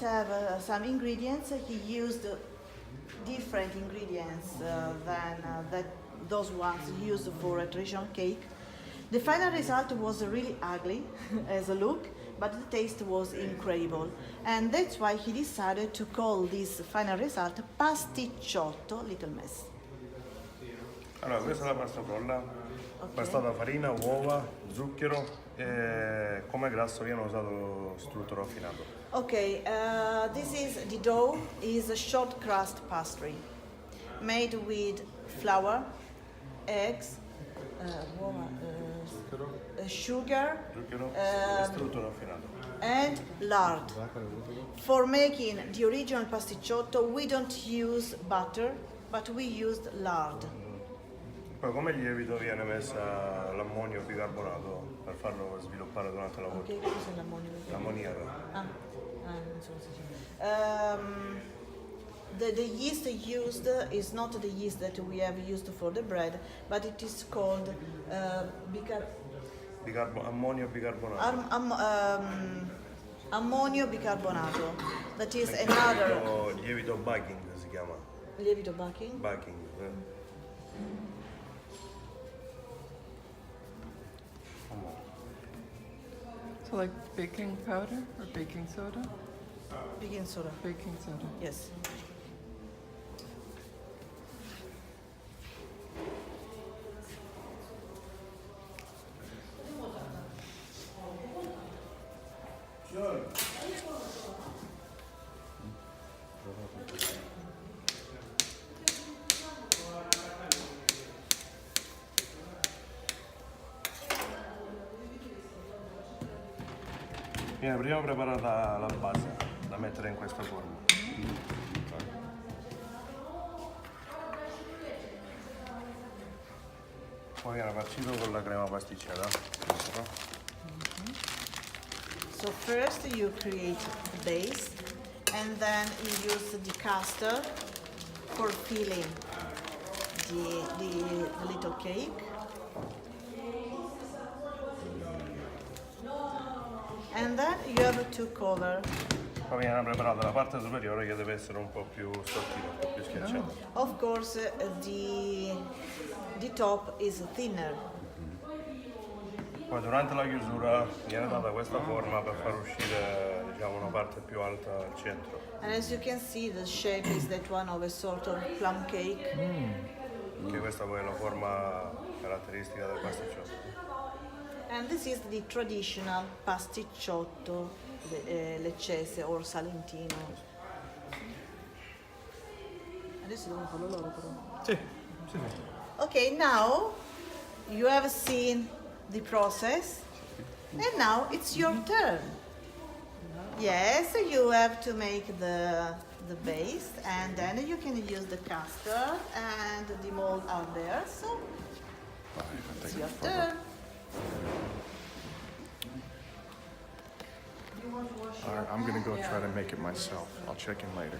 didn't have some ingredients, he used different ingredients than those ones used for a traditional cake. The final result was really ugly as a look, but the taste was incredible. And that's why he decided to call this final result Pasticcioto Little Mess. Allora, questa è la pasta frolla, Ok. pastata farina, uova, zucchero e come grasso viene usato strutto raffinato. Okay, this is the dough is a short crust pastry made with flour, eggs, sugar, Zucchero e strutto raffinato. and lard. For making the original pasticciotto, we don't use butter, but we used lard. Poi come lievito viene messa l'ammonio bicarbonato per farlo sviluppare durante la cottura. Ok, cos'è l'ammonio? L'ammoniaco. Non so se the yeast used is not the yeast that we have used for the bread, but it is called Ammonio bicarbonato. ammonio bicarbonato. That is Anche another lievito baking si chiama. lievito baking. Baking. So like baking powder or baking soda? Baking soda. Baking soda. Yes. Viene prima preparata la base da mettere in questa forma. Poi viene farcito con la crema pasticcera. So first you create the base, and then you use the custard for filling the little cake. And then you have to cover. Poi viene preparata la parte superiore che deve essere un po' più sottile, un po' più schiacciata. Of course, the top is thinner. Poi durante la chiusura viene data questa forma per far uscire, diciamo, una parte più alta al centro. And as you can see, the shape is that one of a sort of plum cake. Che questa poi è la forma caratteristica del pasticciotto. And this is the traditional pasticciotto leccese or salentino. Adesso devono farlo loro però. Sì, sì. Okay, now you have seen the process, and now it's your turn. Yes, you have to make the base, and then you can use the custard, and the mold are there. So it's your turn. All right, I'm gonna go try to make it myself. I'll check in later.